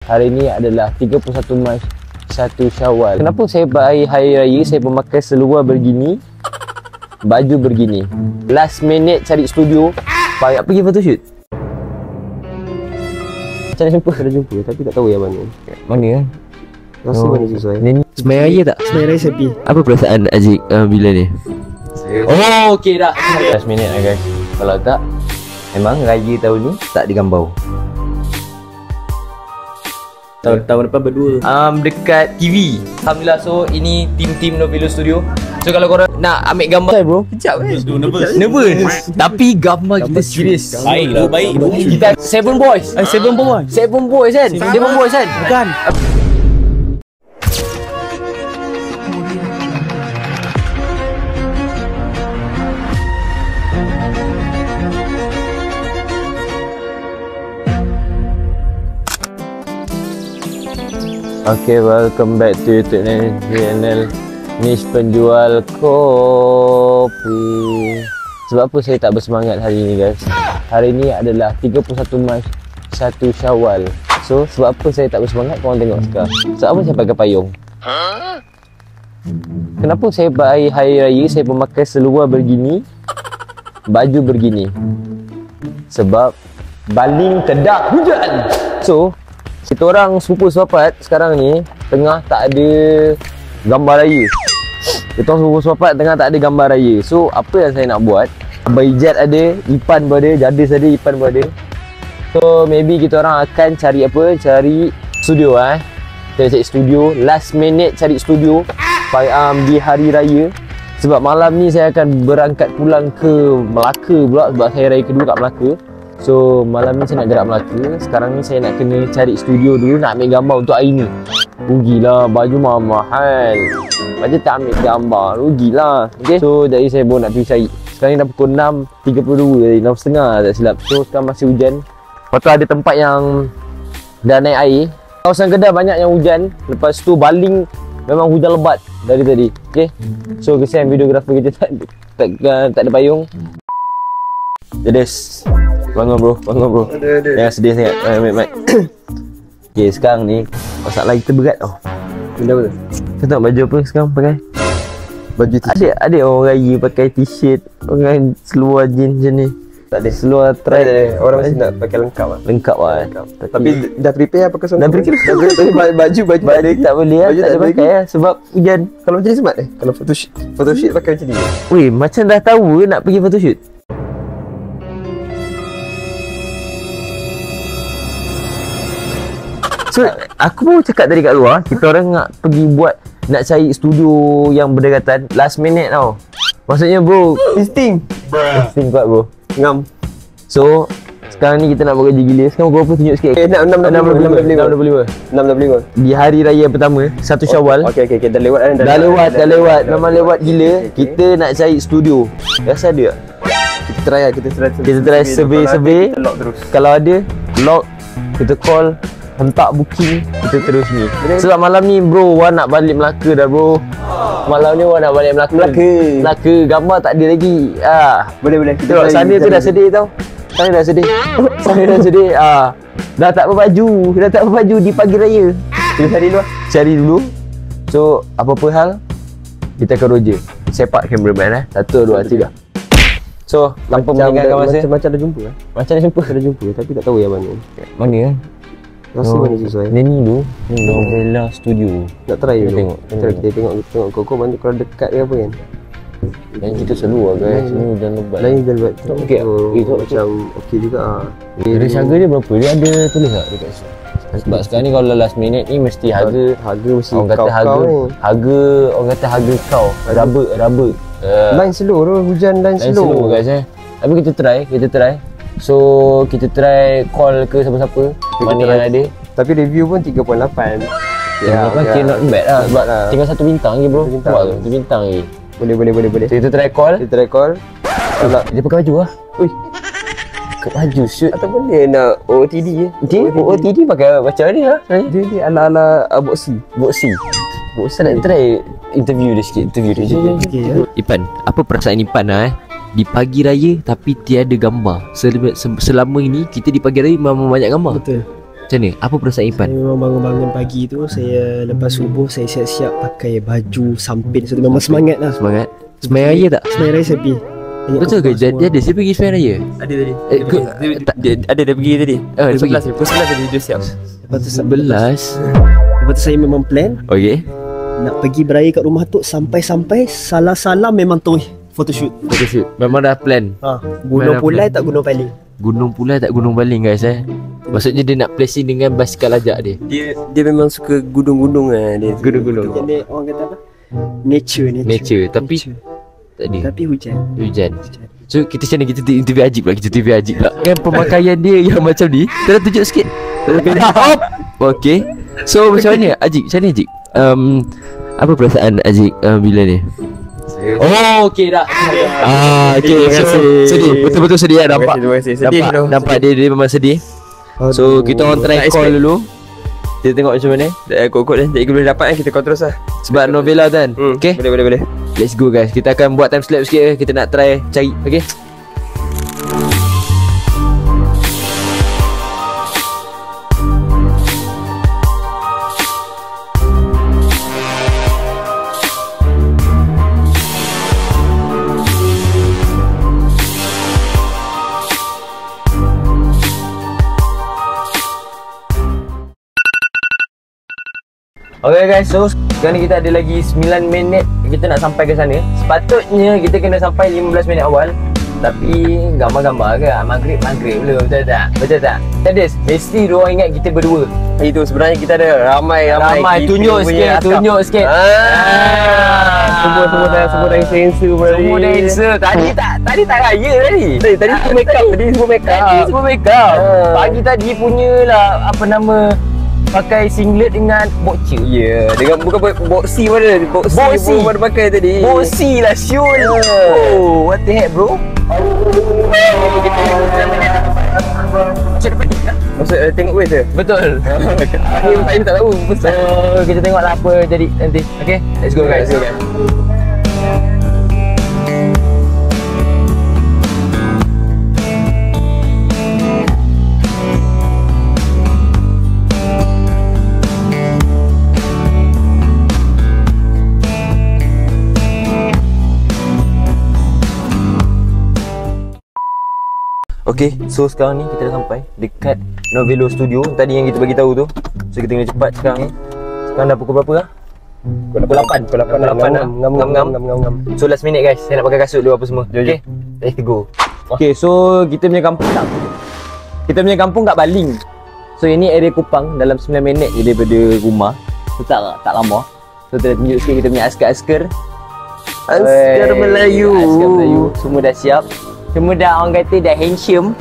Hari ni adalah 31 Mac 1 Syawal. Kenapa saya hari raya saya memakai seluar begini, baju begini? Last minute cari studio, payah pergi photoshoot. Macam mana jumpa? Ada jumpa tapi tak tahu yang mana. Mana? Rasa mana sesuai. Ni semaya raya tak? Semaya raya sepi. Apa perasaan Aziz bila ni? Oh, okey dah. Last minute lah guys. Kalau tak, memang raya tahun ni tak digambau. Tahun depan berdua. Dekat TV. Alhamdulillah, so ini tim Novelo Studio. So kalau korang nak ambil gambar bro, kejap kan? Nervous. Tapi gambar kita serius. Baiklah, baik. Kita Seven Boys kan? Seven Boys kan? Bukan. Okay, welcome back to YouTube channel Niche Penjual Kopi. Sebab apa saya tak bersemangat hari ni guys? Hari ni adalah 31 Mac 1 Syawal. So, sebab apa saya tak bersemangat? Korang tengok sekarang. Sebab apa saya pakai payung? Kenapa saya hari raya saya memakai seluar begini, baju begini? Sebab baling kedak hujan. So, kita orang sepupu sepapat sekarang ni tengah tak ada gambar raya. Kita orang sepupu sepapat tengah tak ada gambar raya. So apa yang saya nak buat? Baijat ada, Ipan pun ada, Jadis ada, Ipan pun ada. So maybe kita orang akan cari apa? Cari studio Kita cari studio, last minute cari studio di hari raya. Sebab malam ni saya akan berangkat pulang ke Melaka pula sebab saya raya kedua kat Melaka. So malam ni saya nak gerak Melaka. Sekarang ni saya nak kena cari studio dulu, nak ambil gambar untuk hari ni. Rugilah, baju mahal. Macam tak ambil gambar, rugilah. Okay, so jadi saya baru nak pergi cari. Sekarang ni dah pukul 6.32 tadi, 6.30 tak silap. So sekarang masih hujan. Lepas tu ada tempat yang dah naik air. Kawasan Kedah banyak yang hujan. Lepas tu Baling memang hujan lebat dari tadi. Okay, so kesian videografer kita tak ada payung. Jadis, bangun bro. Jangan sedih sangat. Mic. Okay, sekarang ni masalah kita berat tau. Benda apa tu? Kau tengok baju apa sekarang pakai? Baju t-shirt. Ada orang raya pakai t-shirt, orang seluar jeans macam ni. Tak ada. Seluar track. Tak ada. Orang mesti nak pakai lengkap lah. Lengkap lah. Tapi dah prepare apa kesan? Dah prepare. Baju tak boleh lah. Tak ada pakai lah sebab hujan. Kalau macam ni smart Kalau photoshoot pakai macam ni. Weh, macam dah tahu ke nak pergi photoshoot? So, aku baru cakap tadi kat luar, kita orang nak pergi nak cari studio yang berdekatan. Last minute tau. Maksudnya bro, insting kuat bro. Ngam. So, sekarang ni kita nak buat gaji gila. Sekarang berapa tunjuk sikit? 6.65. Di hari raya pertama, 1 Syawal. Okey, dah lewat kan? Dah lewat. Memang lewat gila. Kita nak cari studio. Rasa ada tak? Kita try survey. Lock terus. Kalau ada, lock. Kita call, hentak booking, kita terus ni. Sebab malam ni bro, Wan nak balik Melaka dah bro. Malam ni Wan nak balik Melaka. Gambar tak ada lagi. Boleh. Tengok sana tu dah sedih tau. Sana dah sedih. Dah tak berbaju di pagi raya. Kita cari dulu. So apa-apa hal, kita akan roger. Sepak cameraman 1, 2, 3. So tanpa meninggalkan masa, macam ada jumpa Ada jumpa tapi tak tahu yang mana. Mana? Rasa mana sesuai. Ni Novela Studio. Nak try dulu. Kita tengok kau mana kalau dekat ke apa kan. Dan kita seluar guys. Ni hujan lebat. Lain hujan lebat. Okey. Macam okey juga Range harga dia berapa? Dia ada tulis tak dekat situ? Sebab sekarang ni kalau last minute ni mesti harga mesti orang kata orang kata harga kau raba. Line slow tu, hujan line slow guys Tapi kita try. So kita try call ke siapa-siapa mana yang ada. Tapi review pun 3.8. Ya, okay, not bad lah. Sebab tinggal 1 bintang lagi bro. Buat tu 1 bintang lagi. Boleh. So, kita try call. Dia pakai baju lah. Ui. Pakai baju shoot. Ataupun dia nak OOTD je. Dia OOTD pakai macam ni lah. Dia ala-ala boxy. Nak try interview dia sikit. Ipan, apa perasaan Ipan di pagi raya tapi tiada gambar? Selama ini kita di pagi raya memang banyak gambar. Betul. Macam ni? Apa perasaan Ipan? Saya memang bangun-bangun pagi tu, saya lepas subuh saya siap-siap pakai baju sampin. So memang semangat lah. Semangat? Sembahyang raya tak? Sembahyang raya saya pergi. Ingat Betul ke? kupas semua. Dia ada siapa pergi sembahyang raya? Ada tadi. Ada dia pergi tadi? Oh, dia pergi. Pukul 11 tadi dia siap. Lepas tu, 11. lepas tu saya memang plan Okay. nak pergi beraya kat rumah tu. Sampai-sampai salah-salah memang tu photoshoot. Photoshoot. Memang dah plan. Gunung Mana Pulai tak Gunung Paling. Gunung Pulai tak Gunung Baling guys Maksudnya dia nak placing dengan basikal ajak dia. Dia memang suka gunung-gunung lah dia. Gunung-gunung. Jadi orang kata apa? Nature. Tapi tak ada. Tapi hujan. Hujan. So kita macam mana kita interview Ajib pula. Kita interview Ajib pula. Kan pemakaian dia yang macam ni. Kita dah tunjuk sikit. Hop. Okay. So macam mana Ajib? Macam mana Ajib? Apa perasaan Ajib bila ni? Oh okay dah. Okay. Terima So, kasih. sedih. Betul-betul sedih lah nampak. Terima kasih. Sedih tu. Nampak dia memang sedih. So kita orang try tak call expect. dulu. Kita tengok macam mana. Kok-kok dah. Jadi boleh dapat kan kita call terus lah. Sebab Novella kan. Okay. Boleh. Let's go guys. Kita akan buat time slap sikit. Kita nak try cari. Okay. Okay guys, so sekarang ni kita ada lagi 9 minit kita nak sampai ke sana. Sepatutnya kita kena sampai 15 minit awal. Tapi gambar-gambar ke maghrib belum, betul tak? Betul tak? Tadis, mesti diorang ingat kita berdua. Itu sebenarnya kita ada ramai Tunjuk sikit, tunjuk sikit. Semua dah sensor Semua dah answer. Tadi tak raya tadi. Tadi semua make up. Tadi semua make up. Semua make up. Pagi tadi punya lah, apa nama, pakai singlet dengan boxer. Ya, dengan bukan boxy mana? Boxy pun baru pakai tadi. Boxy lah Syul. Oh, what the heck bro? Maksud tengok wave je. Betul. Saya tak tahu. So kita tengoklah apa jadi nanti. Okay, let's go guys. Okay, so sekarang ni kita dah sampai dekat Novelo Studio. Tadi yang kita bagi tahu tu. So kita kena cepat sekarang ni. Sekarang dah pukul berapa lah? Pukul 8 lah. Ngam. So last minute guys, saya nak pakai kasut dulu apa semua. Okay, let's go. Okay, so kita punya kampung tak. Kita punya kampung kat Baling. So ini area Kupang, dalam 9 minit je daripada rumah. So tak lama. So kita tunjuk sikit kita punya askar-askar. Askar Melayu. Askar Melayu. Semua dah siap. Semua dah, orang kata dah handsome.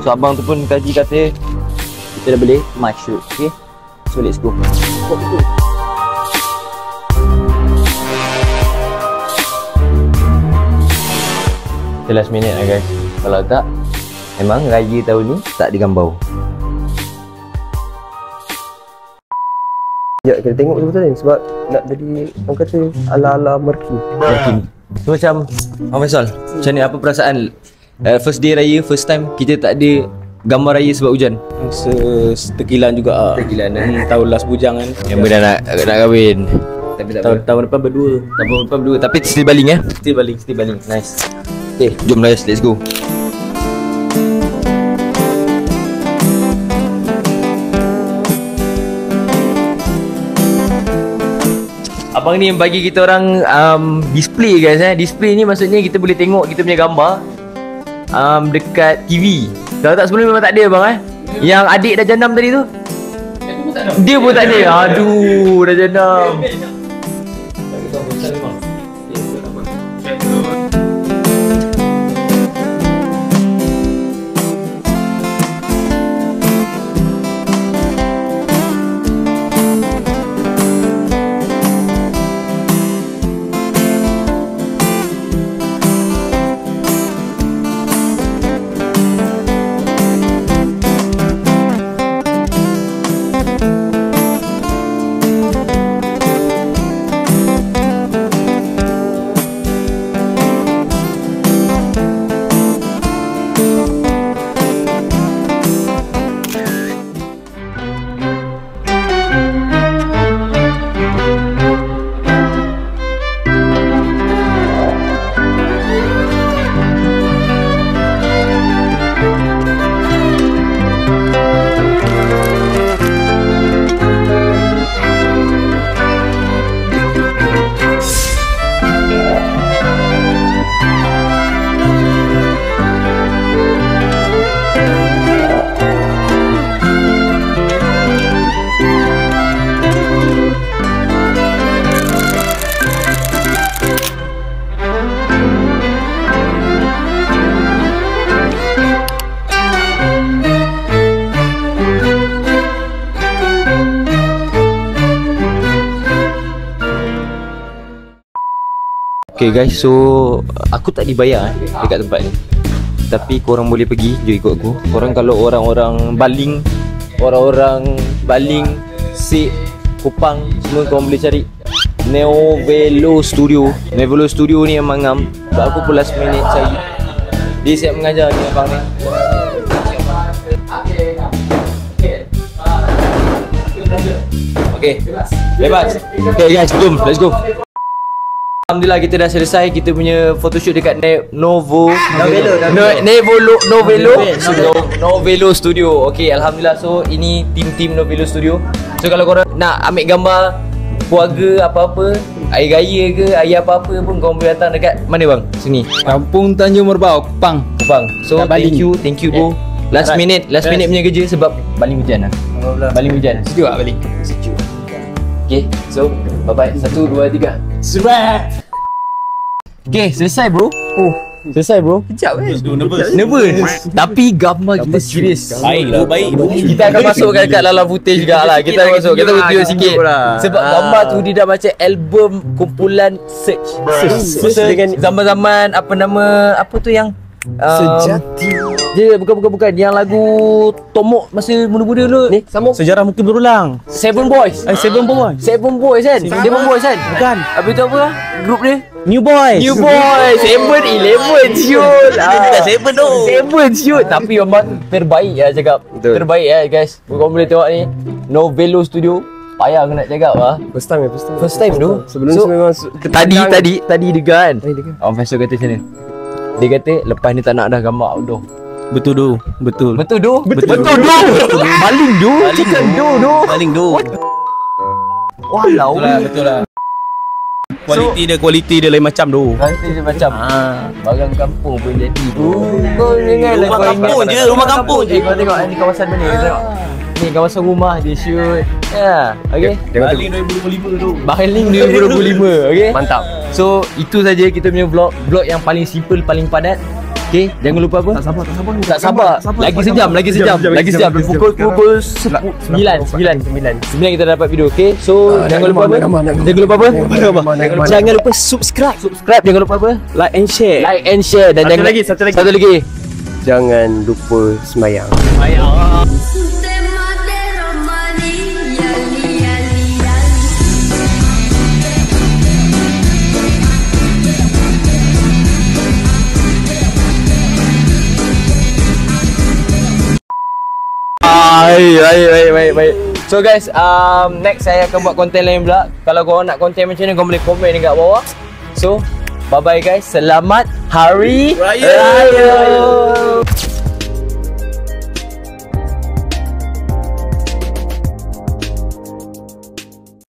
So abang tu pun kaji kata kita dah boleh masuk. Okay, so let's go. Kita last minute lah guys. Kalau tak, memang raya tahun ni tak digambau. Ya, kita tengok betul-betul ni sebab nak jadi orang kata ala-ala merki. So macam Abang Faisal, macam ni apa perasaan first day raya, first time kita tak ada gambar raya sebab hujan? Setekilan juga. Tegilan Tahun last bujang kan. yang dah nak kahwin. Tapi tak apa. Tahun depan berdua. Tahun depan berdua. Tapi still baling Still baling. Nice. Okay, jom guys, let's go. Abang ni yang bagi kita orang display guys Display ni maksudnya kita boleh tengok kita punya gambar dekat TV. Kalau tak sebelum memang tak ada bang Yang adik dah jenam tadi tu. Dia pun tak ada. Aduh, dah jenam. Okay guys, so aku tak dibayar dekat tempat ni. Tapi korang boleh pergi, jom ikut aku. Korang kalau orang-orang Baling, Sik, Kupang, semua korang boleh cari Novelo Studio. Novelo Studio ni memang ngam. Sebab aku pun last minute cari. Dia siap mengajar ni abang ni. Okay, bebas. Okay guys, jom, let's go. Alhamdulillah kita dah selesai kita punya photoshoot dekat Novelo Studio. Okay, Alhamdulillah. So ini tim Novelo Studio. So kalau korang nak ambil gambar keluarga apa-apa, air raya ke, air apa-apa pun korang boleh datang dekat mana bang? Sini, Kampung Tanjung Merbau, Kupang. Kupang. So thank you bro. Last minute punya kerja sebab Baling hujan lah. Baling hujan. Sejuk tak Baling? Sejuk. Okay, so bye-bye. 1, 2, 3. Serat. Okay, selesai bro. Selesai bro. Kejap Nervous. Tapi gambar kita serius. Baik. Kita akan masukkan dekat dalam footage juga lah. Kita akan masuk. Kita tunjuk sikit. Sebab gambar tu dia dah macam album kumpulan search dengan zaman-zaman apa nama, apa tu yang Sejati. dia bukan yang lagu Tomok masa muda-muda dulu. Ni Sejarah mungkin berulang. Seven Boys kan? Seven Boys kan? Bukan. Habis tu apa? Grup dia New Boys. 7-11 siut. Seven tu. 7 siut. Tapi memang terbaik lah cakap. Terbaik guys. Korang boleh tengok ni Novelo Studio. Payah aku nak cakap lah. First time tu. Sebelum tu memang Tadi degan. Orang Faisal kata macam mana? Dia kata lepas ni tak nak dah gambar outdoor. Betul doh. Baling doh. Walau. Betul lah. Kualiti dia lain macam doh. Nanti dia macam barang kampung pun jadi bro. Kau ingat lah Rumah kampung je. Kau tengok ni kawasan mana? Kau tengok. Ni kawasan rumah dia shoot. Ya, okey. Baling 2025 tu. Baling 2025, okey. mantap. So, itu saja kita punya vlog yang paling simple, paling padat. Okey, jangan lupa apa? Tak sabar. Lagi sejam. Pukul 9 kita dapat video. Okey. So, jangan lupa apa? Jangan lupa subscribe. Jangan lupa apa? Like and share. Dan Satu lagi. Satu lagi. Jangan lupa semayang. Baik. So guys, next saya akan buat konten lain pula. Kalau korang nak konten macam ni, korang boleh komen dekat bawah. So, bye-bye guys. Selamat Hari Raya.